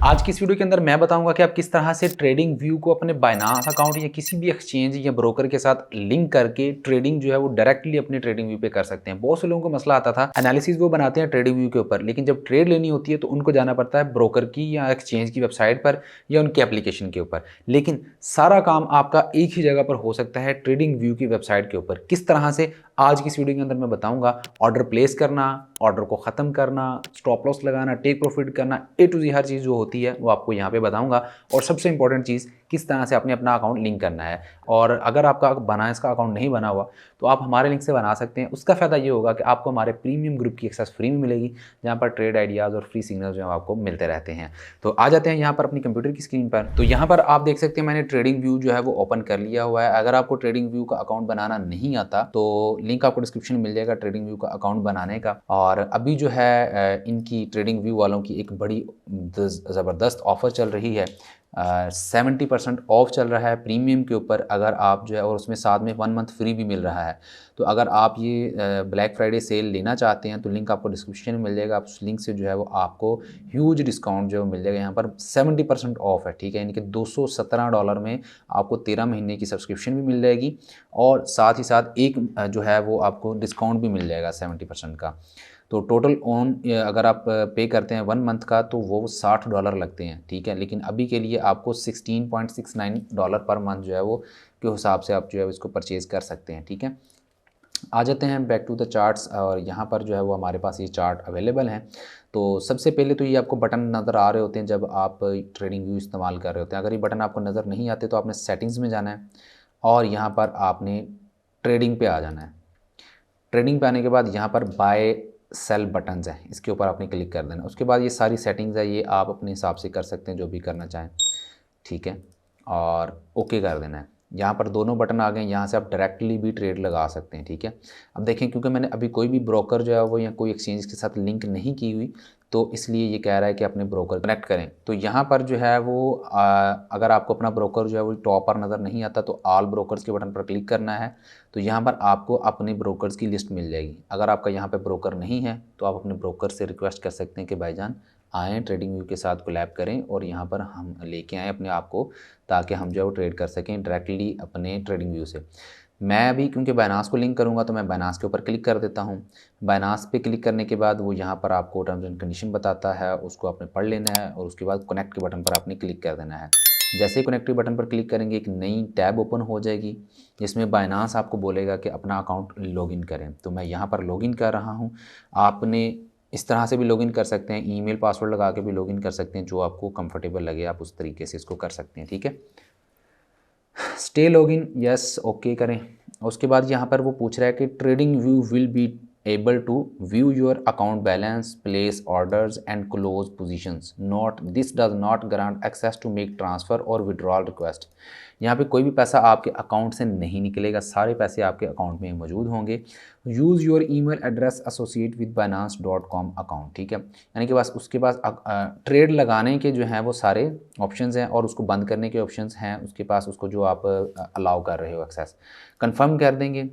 आज की इस वीडियो के अंदर मैं बताऊंगा कि आप किस तरह से ट्रेडिंग व्यू को अपने बाइनांस अकाउंट या किसी भी एक्सचेंज या ब्रोकर के साथ लिंक करके ट्रेडिंग जो है वो डायरेक्टली अपने ट्रेडिंग व्यू पे कर सकते हैं। बहुत से लोगों को मसला आता था, एनालिसिस वो बनाते हैं ट्रेडिंग व्यू के ऊपर, लेकिन जब ट्रेड लेनी होती है तो उनको जाना पड़ता है ब्रोकर की या एक्सचेंज की वेबसाइट पर या उनके एप्लीकेशन के ऊपर। लेकिन सारा काम आपका एक ही जगह पर हो सकता है, ट्रेडिंग व्यू की वेबसाइट के ऊपर। किस तरह से आज की इस वीडियो के अंदर मैं बताऊंगा। ऑर्डर प्लेस करना, ऑर्डर को ख़त्म करना, स्टॉप लॉस लगाना, टेक प्रॉफिट करना, ए टू जी हर चीज़ जो होती है वो आपको यहाँ पे बताऊंगा। और सबसे इंपॉर्टेंट चीज़, किस तरह से आपने अपना अकाउंट लिंक करना है। और अगर आपका बाइनेंस का अकाउंट नहीं बना हुआ तो आप हमारे लिंक से बना सकते हैं। उसका फ़ायदा ये होगा कि आपको हमारे प्रीमियम ग्रुप की एक्सेस फ्री में मिलेगी, जहाँ पर ट्रेड आइडियाज़ और फ्री सिग्नल जो है आपको मिलते रहते हैं। तो आ जाते हैं यहाँ पर अपनी कंप्यूटर की स्क्रीन पर। तो यहाँ पर आप देख सकते हैं मैंने ट्रेडिंग व्यू जो है वो ओपन कर लिया हुआ है। अगर आपको ट्रेडिंग व्यू का अकाउंट बनाना नहीं आता तो लिंक आपको डिस्क्रिप्शन में मिल जाएगा ट्रेडिंग व्यू का अकाउंट बनाने का। और अभी जो है इनकी ट्रेडिंग व्यू वालों की एक बड़ी ज़बरदस्त ऑफर चल रही है। 70% ऑफ चल रहा है प्रीमियम के ऊपर अगर आप जो है, और उसमें साथ में 1 मंथ फ्री भी मिल रहा है। तो अगर आप ये ब्लैक फ्राइडे सेल लेना चाहते हैं तो लिंक आपको डिस्क्रिप्शन में मिल जाएगा। आप उस लिंक से जो है वो आपको ह्यूज डिस्काउंट जो मिल जाएगा। यहाँ पर 70% ऑफ है, ठीक है, यानी कि $217 में आपको 13 महीने की सब्सक्रिप्शन भी मिल जाएगी और साथ ही साथ एक जो है वो आपको डिस्काउंट भी मिल जाएगा 70% का। तो टोटल ऑन अगर आप पे करते हैं 1 मंथ का तो वो $60 लगते हैं, ठीक है। लेकिन अभी के लिए आपको $16.69 पर मंथ जो है वो के हिसाब से आप जो है इसको परचेज़ कर सकते हैं, ठीक है। आ जाते हैं बैक टू द चार्ट्स और यहाँ पर जो है वो हमारे पास ये चार्ट अवेलेबल हैं। तो सबसे पहले तो ये आपको बटन नज़र आ रहे होते हैं जब आप ट्रेडिंग व्यू इस्तेमाल कर रहे होते हैं। अगर ये बटन आपको नज़र नहीं आते तो आपने सेटिंग्स में जाना है और यहाँ पर आपने ट्रेडिंग पे आ जाना है। ट्रेडिंग पे आने के बाद यहाँ पर बाय सेल बटन्स हैं, इसके ऊपर आपने क्लिक कर देना। उसके बाद ये सारी सेटिंग्स है, ये आप अपने हिसाब से कर सकते हैं जो भी करना चाहें, ठीक है। और ओके कर देना है। यहाँ पर दोनों बटन आ गए, यहाँ से आप डायरेक्टली भी ट्रेड लगा सकते हैं, ठीक है। अब देखें क्योंकि मैंने अभी कोई भी ब्रोकर जो है वो या कोई एक्सचेंज के साथ लिंक नहीं की हुई तो इसलिए ये कह रहा है कि अपने ब्रोकर कनेक्ट करें। तो यहाँ पर जो है वो अगर आपको अपना ब्रोकर जो है वो टॉप पर नज़र नहीं आता तो ऑल ब्रोकर्स के बटन पर क्लिक करना है। तो यहाँ पर आपको अपने ब्रोकर्स की लिस्ट मिल जाएगी। अगर आपका यहाँ पे ब्रोकर नहीं है तो आप अपने ब्रोकर से रिक्वेस्ट कर सकते हैं कि भाईजान आएँ ट्रेडिंग व्यू के साथ कोलैब करें और यहाँ पर हम लेके आएँ अपने आप को, ताकि हम जो है वो ट्रेड कर सकें डायरेक्टली अपने ट्रेडिंग व्यू से। मैं अभी क्योंकि बाइनांस को लिंक करूँगा तो मैं बाइनांस के ऊपर क्लिक कर देता हूँ। बाइनांस पे क्लिक करने के बाद वो यहाँ पर आपको टर्म्स एंड कंडीशन बताता है, उसको आपने पढ़ लेना है और उसके बाद कनेक्ट के बटन पर आपने क्लिक कर देना है। जैसे ही कनेक्ट के बटन पर क्लिक करेंगे एक नई टैब ओपन हो जाएगी जिसमें बाइनांस आपको बोलेगा कि अपना अकाउंट लॉगिन करें। तो मैं यहाँ पर लॉगिन कर रहा हूँ। आपने इस तरह से भी लॉगिन कर सकते हैं, ईमेल पासवर्ड लगा के भी लॉगिन कर सकते हैं, जो आपको कंफर्टेबल लगे आप उस तरीके से इसको कर सकते हैं, ठीक है। स्टे लॉगिन, यस ओके करें। उसके बाद यहाँ पर वो पूछ रहा है कि trading view will be able to view your account balance, place orders and close positions. Not this does not grant access to make transfer और विड्रॉल रिक्वेस्ट। यहाँ पे कोई भी पैसा आपके अकाउंट से नहीं निकलेगा, सारे पैसे आपके अकाउंट में मौजूद होंगे। Use your email address associate with binance.com account, ठीक है। यानी कि बस उसके पास ट्रेड लगाने के जो हैं वो सारे ऑप्शंस हैं और उसको बंद करने के ऑप्शंस हैं उसके पास, उसको जो आप अलाउ कर रहे हो एक्सेस। कंफर्म कर देंगे।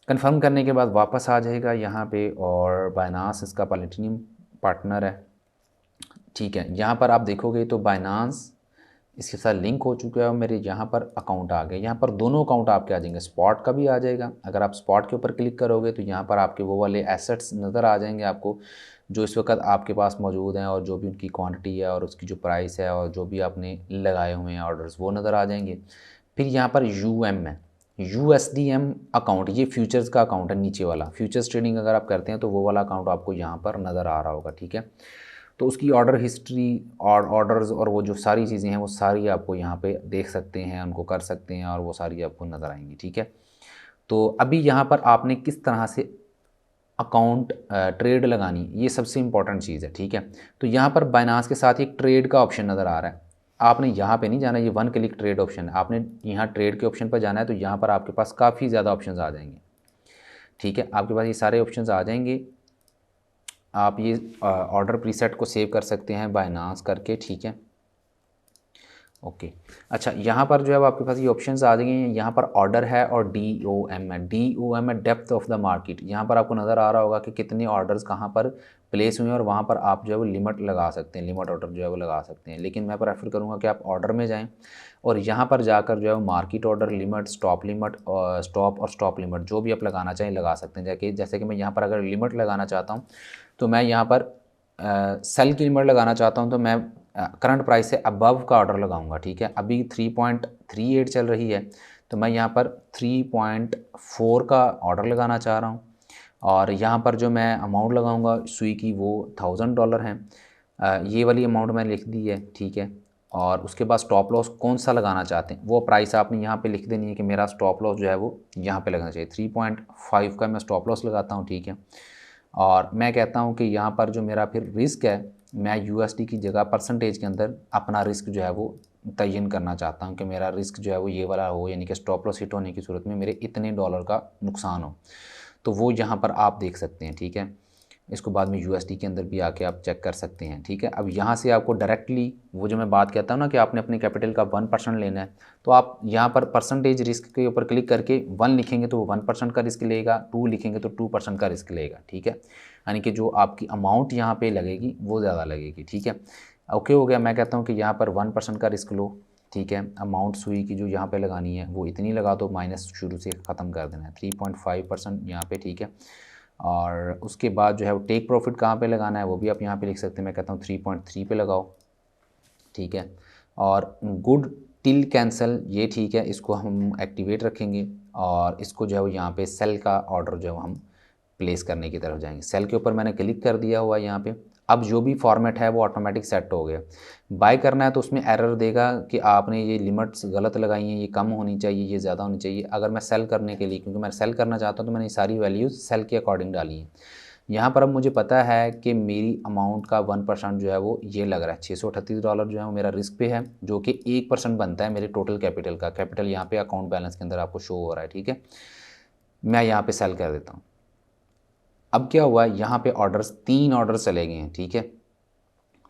कंफर्म करने के बाद वापस आ जाएगा यहाँ पे और बाइनांस इसका प्लैटिनम पार्टनर है, ठीक है। यहाँ पर आप देखोगे तो बाइनांस इसके साथ लिंक हो चुका है और मेरे यहाँ पर अकाउंट आ गए। यहाँ पर दोनों अकाउंट आपके आ जाएंगे, स्पॉट का भी आ जाएगा। अगर आप स्पॉट के ऊपर क्लिक करोगे तो यहाँ पर आपके वो वाले एसेट्स नज़र आ जाएंगे आपको जो इस वक्त आपके पास मौजूद हैं और जो भी उनकी क्वांटिटी है और उसकी जो प्राइस है और जो भी आपने लगाए हुए हैं ऑर्डर्स वो नज़र आ जाएंगे। फिर यहाँ पर UM है, USDM अकाउंट, ये फ्यूचर्स का अकाउंट है नीचे वाला। फ्यूचर्स ट्रेडिंग अगर आप करते हैं तो वो वाला अकाउंट आपको यहाँ पर नज़र आ रहा होगा, ठीक है। तो उसकी ऑर्डर हिस्ट्री और ऑर्डर्स और वो जो सारी चीज़ें हैं वो सारी आपको यहाँ पे देख सकते हैं, उनको कर सकते हैं और वो सारी आपको नज़र आएंगी, ठीक है। तो अभी यहाँ पर आपने किस तरह से अकाउंट ट्रेड लगानी, ये सबसे इंपॉर्टेंट चीज़ है, ठीक है। तो यहाँ पर बाइनांस के साथ एक ट्रेड का ऑप्शन नज़र आ रहा है। आपने यहाँ पे नहीं जाना, ये 1 क्लिक ट्रेड ऑप्शन है, आपने यहाँ ट्रेड के ऑप्शन पर जाना है। तो यहाँ पर आपके पास काफ़ी ज़्यादा ऑप्शन आ जाएंगे, ठीक है। आपके पास ये सारे ऑप्शन आ जाएंगे। आप ये ऑर्डर प्रीसेट को सेव कर सकते हैं बाइनांस करके, ठीक है, ओके। अच्छा, यहाँ पर जो है आपके पास ये ऑप्शंस आ जाएंगे। यहाँ पर ऑर्डर है और DOM है। DOM है डेप्थ ऑफ द मार्केट। यहाँ पर आपको नज़र आ रहा होगा कि कितने ऑर्डर्स कहाँ पर प्लेस हुए हैं और वहाँ पर आप जो है वो लिमिट लगा सकते हैं, लिमिट ऑर्डर जो है वो लगा सकते हैं। लेकिन मैं प्रेफर करूँगा कि आप ऑर्डर में जाएँ और यहाँ पर जाकर जो है वो market order limit, stop limit, stop और स्टॉप लिमिट जो भी आप लगाना चाहें लगा सकते हैं। जैसे कि मैं यहाँ पर अगर लिमिट लगाना चाहता हूँ तो मैं यहाँ पर सेल की लिमिट लगाना चाहता हूँ तो मैं करंट प्राइस से अबव का ऑर्डर लगाऊंगा। ठीक है, अभी 3.38 चल रही है तो मैं यहाँ पर 3.4 का ऑर्डर लगाना चाह रहा हूँ और यहाँ पर जो मैं अमाउंट लगाऊंगा सुई की वो $1000 है। ये वाली अमाउंट मैंने लिख दी है। ठीक है, और उसके बाद स्टॉप लॉस कौन सा लगाना चाहते हैं वो प्राइस आपने यहाँ पे लिख देनी है कि मेरा स्टॉप लॉस जो है वो यहाँ पे लगना चाहिए। 3.5 का मैं स्टॉप लॉस लगाता हूँ। ठीक है, और मैं कहता हूँ कि यहाँ पर जो मेरा फिर रिस्क है, मैं यूएसडी की जगह परसेंटेज के अंदर अपना रिस्क जो है वो तयन करना चाहता हूँ कि मेरा रिस्क जो है वो ये वाला हो, यानी कि स्टॉप लॉस हिट होने की सूरत में मेरे इतने डॉलर का नुकसान हो, तो वो यहाँ पर आप देख सकते हैं। ठीक है, इसको बाद में यूएसडी के अंदर भी आके आप चेक कर सकते हैं। ठीक है, अब यहाँ से आपको डायरेक्टली वो जो मैं बात कहता हूँ ना कि आपने अपने कैपिटल का 1% लेना है, तो आप यहाँ पर परसेंटेज रिस्क के ऊपर क्लिक करके 1 लिखेंगे तो वो 1% का रिस्क लेगा, 2 लिखेंगे तो 2% का रिस्क लेगा। ठीक है, यानी कि जो आपकी अमाउंट यहाँ पे लगेगी वो ज़्यादा लगेगी। ठीक है, ओके हो गया। मैं कहता हूँ कि यहाँ पर 1% का रिस्क लो। ठीक है, अमाउंट सुई की जो यहाँ पे लगानी है वो इतनी लगा दो, माइनस शुरू से ख़त्म कर देना है 3.5% यहाँ पे। ठीक है, और उसके बाद जो है वो टेक प्रॉफिट कहाँ पे लगाना है वो भी आप यहाँ पे लिख सकते हैं। मैं कहता हूँ 3.3 पे लगाओ। ठीक है, और गुड टिल कैंसल ये ठीक है, इसको हम एक्टिवेट रखेंगे और इसको जो है वो यहाँ पे सेल का ऑर्डर जो है हम प्लेस करने की तरफ जाएंगे। सेल के ऊपर मैंने क्लिक कर दिया हुआ है यहाँ पे। अब जो भी फॉर्मेट है वो ऑटोमेटिक सेट हो गया। बाय करना है तो उसमें एरर देगा कि आपने ये लिमिट्स गलत लगाई हैं, ये कम होनी चाहिए, ये ज़्यादा होनी चाहिए। अगर मैं सेल करने के लिए, क्योंकि मैं सेल करना चाहता हूँ तो मैंने सारी वैल्यूज़ सेल के अकॉर्डिंग डाली हैं। यहाँ पर अब मुझे पता है कि मेरी अमाउंट का 1% जो है वो ये लग रहा है $638 जो है वो मेरा रिस्क पे है, जो कि 1% बनता है मेरे टोटल कैपिटल का। कैपिटल यहाँ पे अकाउंट बैलेंस के अंदर आपको शो हो रहा है। ठीक है, मैं यहाँ पे सेल कर देता हूँ। अब क्या हुआ, यहाँ पे ऑर्डर्स 3 ऑर्डर चले गए हैं। ठीक है,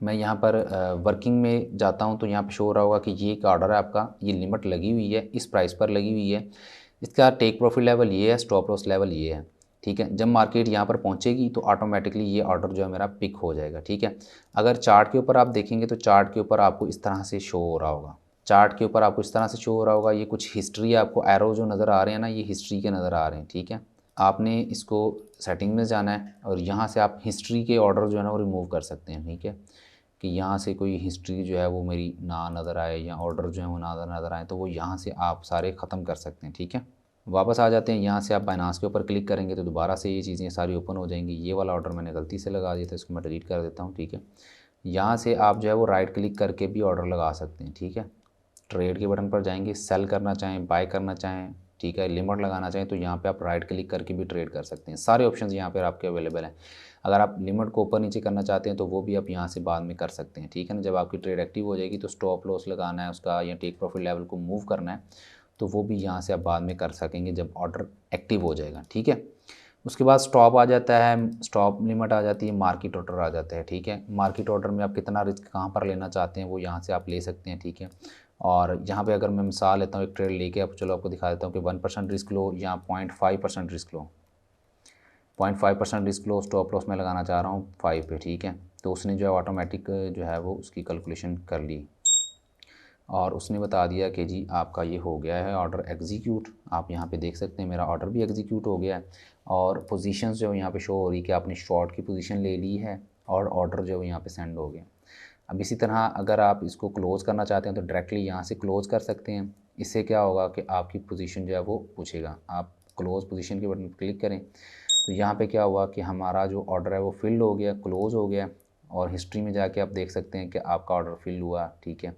मैं यहाँ पर वर्किंग में जाता हूँ तो यहाँ पे शो हो रहा होगा कि ये एक ऑर्डर है आपका, ये लिमिट लगी हुई है, इस प्राइस पर लगी हुई है, इसका टेक प्रॉफिट लेवल ये है, स्टॉप लॉस लेवल ये है। ठीक है, जब मार्केट यहाँ पर पहुँचेगी तो ऑटोमेटिकली ये ऑर्डर जो है मेरा पिक हो जाएगा। ठीक है, अगर चार्ट के ऊपर आप देखेंगे तो चार्ट के ऊपर आपको इस तरह से शो हो रहा होगा, चार्ट के ऊपर आपको इस तरह से शो हो रहा होगा। ये कुछ हिस्ट्री, आपको एरो जो नज़र आ रहे हैं ना, ये हिस्ट्री के नज़र आ रहे हैं। ठीक है, आपने इसको सेटिंग में जाना है और यहाँ से आप हिस्ट्री के ऑर्डर जो है ना वो रिमूव कर सकते हैं। ठीक है, कि यहाँ से कोई हिस्ट्री जो है वो मेरी ना नज़र आए या ऑर्डर जो है वो ना नज़र आए, तो वो यहाँ से आप सारे ख़त्म कर सकते हैं। ठीक है, वापस आ जाते हैं। यहाँ से आप बाइनांस के ऊपर क्लिक करेंगे तो दोबारा से ये चीज़ें सारी ओपन हो जाएंगी। ये वाला ऑर्डर मैंने गलती से लगा दिया था, इसको मैं डिलीट कर देता हूँ। ठीक है, यहाँ से आप जो है वो राइट क्लिक करके भी ऑर्डर लगा सकते हैं। ठीक है, ट्रेड के बटन पर जाएंगे, सेल करना चाहें, बाय करना चाहें, ठीक है, लिमिट लगाना चाहें तो यहाँ पे आप राइट क्लिक करके भी ट्रेड कर सकते हैं। सारे ऑप्शंस यहाँ पर आपके अवेलेबल हैं। अगर आप लिमिट को ऊपर नीचे करना चाहते हैं तो वो भी आप यहाँ से बाद में कर सकते हैं। ठीक है ना, जब आपकी ट्रेड एक्टिव हो जाएगी तो स्टॉप लॉस लगाना है उसका या टेक प्रॉफिट लेवल को मूव करना है तो वो भी यहाँ से आप बाद में कर सकेंगे जब ऑर्डर एक्टिव हो जाएगा। ठीक है, उसके बाद स्टॉप आ जाता है, स्टॉप लिमिट आ जाती है, मार्केट ऑर्डर आ जाता है। ठीक है, मार्केट ऑर्डर में आप कितना रिस्क कहाँ पर लेना चाहते हैं वो यहाँ से आप ले सकते हैं। ठीक है, और यहाँ पे अगर मैं मिसाल लेता हूँ एक ट्रेड लेके, आप चलो आपको दिखा देता हूँ कि 1% रिस्क लो या 0.5% रिस्क लो। 0.5% रिस्क लो, स्टॉप लॉस मैं लगाना चाह रहा हूँ 5 पे। ठीक है, तो उसने जो है ऑटोमेटिक जो है वो उसकी कैलकुलेशन कर ली और उसने बता दिया कि जी आपका ये हो गया है ऑर्डर एग्जीक्यूट। आप यहाँ पे देख सकते हैं मेरा ऑर्डर भी एग्जीक्यूट हो गया है और पोजीशंस जो यहाँ पे शो हो रही कि आपने शॉर्ट की पोजीशन ले ली है और ऑर्डर जो है यहाँ पे सेंड हो गया। अब इसी तरह अगर आप इसको क्लोज़ करना चाहते हैं तो डायरेक्टली यहाँ से क्लोज़ कर सकते हैं। इससे क्या होगा कि आपकी पोजीशन जो है वो पूछेगा, आप क्लोज़ पोजीशन के बटन पर क्लिक करें तो यहाँ पे क्या हुआ कि हमारा जो ऑर्डर है वो फिल हो गया, क्लोज़ हो गया और हिस्ट्री में जाके आप देख सकते हैं कि आपका ऑर्डर फिल हुआ। ठीक है,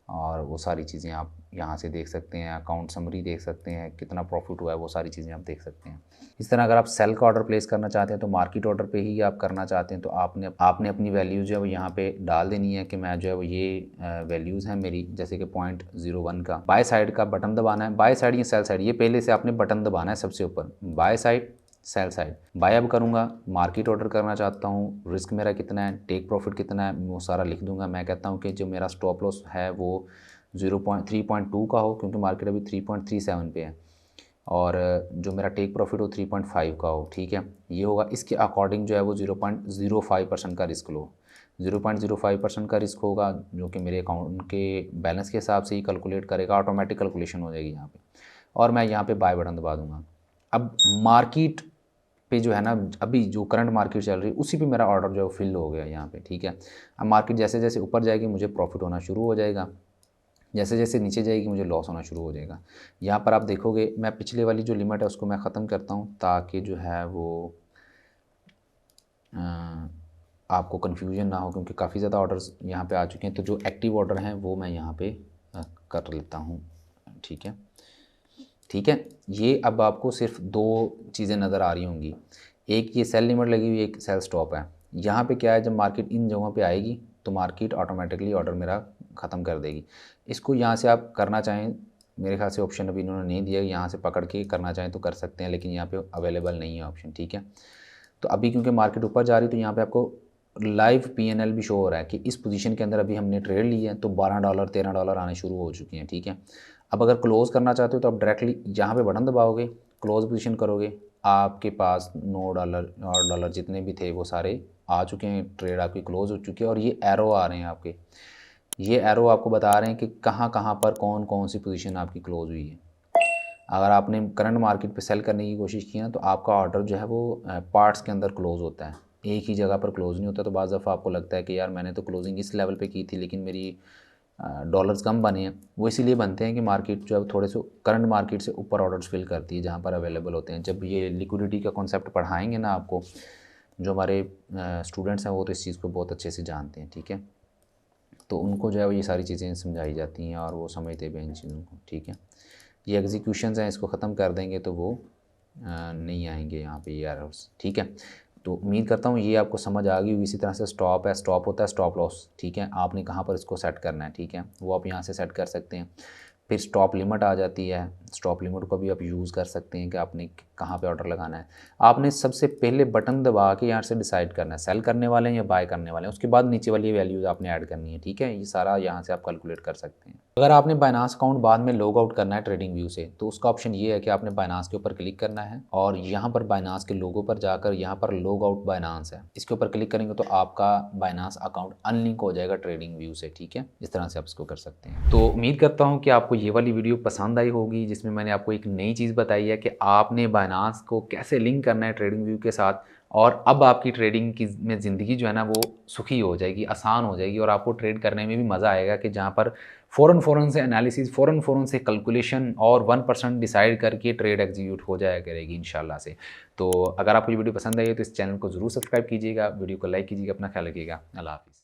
और वो सारी चीज़ें आप यहाँ से देख सकते हैं, अकाउंट समरी देख सकते हैं, कितना प्रॉफिट हुआ है वो सारी चीज़ें आप देख सकते हैं। इस तरह अगर आप सेल का ऑर्डर प्लेस करना चाहते हैं तो मार्केट ऑर्डर पे ही आप करना चाहते हैं तो आपने अपनी वैल्यूज़ जो है वो यहाँ पे डाल देनी है कि मैं जो है वो ये वैल्यूज़ हैं मेरी, जैसे कि 0.01 का। बाय साइड का बटन दबाना है, बाय साइड या सेल साइड, ये पहले से आपने बटन दबाना है सबसे ऊपर, buy side sell side. Buy अब करूँगा, मार्केट ऑर्डर करना चाहता हूँ, रिस्क मेरा कितना है, टेक प्रॉफिट कितना है, वो सारा लिख दूंगा। मैं कहता हूँ कि जो मेरा स्टॉप लॉस है वो 3.2 का हो, क्योंकि मार्केट अभी 3.37 पे है। और जो मेरा टेक प्रॉफिट हो 3.5 का हो, ठीक है, ये होगा। इसके अकॉर्डिंग जो है वो 0.05% का रिस्क लो। 0.05% का रिस्क होगा जो कि मेरे अकाउंट के बैलेंस के हिसाब से ही कैलकुलेट करेगा, ऑटोमेटिक कैलकुलेशन हो जाएगी यहाँ पे, और मैं यहाँ पे बाय बटन दबा दूंगा। अब मार्केट पे जो है ना, अभी जो करंट मार्केट चल रही है उसी पे मेरा ऑर्डर जो है वो फिल हो गया यहाँ पे, ठीक है। अब मार्केट जैसे जैसे ऊपर जाएगी मुझे प्रॉफिट होना शुरू हो जाएगा, जैसे जैसे नीचे जाएगी मुझे लॉस होना शुरू हो जाएगा। यहाँ पर आप देखोगे मैं पिछले वाली जो लिमिट है उसको मैं ख़त्म करता हूँ ताकि जो है वो आपको कन्फ्यूजन ना हो, क्योंकि काफ़ी ज़्यादा ऑर्डर्स यहाँ पे आ चुके हैं। तो जो एक्टिव ऑर्डर हैं वो मैं यहाँ पे कर लेता हूँ, ठीक है। ठीक है, ये अब आपको सिर्फ दो चीज़ें नज़र आ रही होंगी, एक ये सेल लिमिट लगी हुई, एक सेल स्टॉप है। यहाँ पे क्या है, जब मार्केट इन जगहों पे आएगी तो मार्केट ऑटोमेटिकली ऑर्डर मेरा ख़त्म कर देगी। इसको यहाँ से आप करना चाहें, मेरे ख्याल से ऑप्शन अभी इन्होंने नहीं दिया, यहाँ से पकड़ के करना चाहें तो कर सकते हैं, लेकिन यहाँ पे अवेलेबल नहीं है ऑप्शन, ठीक है। तो अभी क्योंकि मार्केट ऊपर जा रही है तो यहाँ पे आपको लाइव पीएनएल भी शो हो रहा है कि इस पोजीशन के अंदर अभी हमने ट्रेड ली है तो $12 $13 आने शुरू हो चुके हैं, ठीक है। अब अगर क्लोज़ करना चाहते हो तो आप डायरेक्टली यहाँ पे बटन दबाओगे, क्लोज़ पोजीशन करोगे, आपके पास $9 जितने भी थे वो सारे आ चुके हैं, ट्रेड आपकी क्लोज़ हो चुकी है। और ये एरो आ रहे हैं आपके, ये एरो आपको बता रहे हैं कि कहाँ कहाँ पर कौन कौन सी पोजीशन आपकी क्लोज़ हुई है। अगर आपने करंट मार्केट पे सेल करने की कोशिश की ना तो आपका ऑर्डर जो है वो पार्ट्स के अंदर क्लोज़ होता है, एक ही जगह पर क्लोज़ नहीं होता। तो बाज़ दफ़ा आपको लगता है कि यार मैंने तो क्लोजिंग इस लेवल पे की थी लेकिन मेरी डॉलर्स कम बने हैं। वो इसीलिए बनते हैं कि मार्केट जो है थोड़े से करंट मार्केट से ऊपर ऑर्डर्स फिल करती है जहाँ पर अवेलेबल होते हैं। जब ये लिक्विडिटी का कॉन्सेप्ट पढ़ाएंगे ना आपको, जो हमारे स्टूडेंट्स हैं वो तो इस चीज़ को बहुत अच्छे से जानते हैं, ठीक है। तो उनको जो है वो ये सारी चीज़ें समझाई जाती हैं और वो समझते भी हैं इन चीज़ों को, ठीक है। ये एग्जीक्यूशंस हैं, इसको ख़त्म कर देंगे तो वो नहीं आएंगे यहाँ पे ये एरर्स, ठीक है। तो उम्मीद करता हूँ ये आपको समझ आ गई होगी। इसी तरह से स्टॉप है, स्टॉप होता है स्टॉप लॉस, ठीक है। आपने कहाँ पर इसको सेट करना है, ठीक है, वो आप यहाँ से सेट कर सकते हैं। फिर स्टॉप लिमिट आ जाती है, स्टॉप लिमिट को भी आप यूज़ कर सकते हैं कि आपने कहाँ पे ऑर्डर लगाना है। आपने सबसे पहले बटन दबा के यहाँ से डिसाइड करना है सेल करने वाले हैं या बाय करने वाले हैं, उसके बाद नीचे वाली वैल्यूज़ आपने ऐड करनी है, ठीक है। ये सारा यहाँ से आप कैलकुलेट कर सकते हैं। अगर आपने बाइनांस अकाउंट बाद में लॉग आउट करना है ट्रेडिंग व्यू से तो उसका ऑप्शन ये है कि आपने बाइनांस के ऊपर क्लिक करना है और यहाँ पर बाइनांस के लोगो पर जाकर यहाँ पर लॉग आउट बाइनांस है, इसके ऊपर क्लिक करेंगे तो आपका बाइनांस अकाउंट अनलिंक हो जाएगा ट्रेडिंग व्यू से, ठीक है। इस तरह से आप इसको कर सकते हैं। तो उम्मीद करता हूँ कि आपको ये वाली वीडियो पसंद आई होगी, जिसमें मैंने आपको एक नई चीज़ बताई है कि आपने बाइनांस को कैसे लिंक करना है ट्रेडिंग व्यू के साथ, और अब आपकी ट्रेडिंग की में ज़िंदगी जो है ना वो सुखी हो जाएगी, आसान हो जाएगी, और आपको ट्रेड करने में भी मज़ा आएगा कि जहाँ पर फ़ौरन से एनालिसिस, फ़ौरन से कैलकुलेशन और 1% डिसाइड करके ट्रेड एग्जीक्यूट हो जाया करेगी इंशाल्लाह से। तो अगर आपको ये वीडियो पसंद आई है तो इस चैनल को ज़रूर सब्सक्राइब कीजिएगा, वीडियो को लाइक कीजिएगा, अपना ख्याल रखिएगा। अल्लाह हाफ़िज़।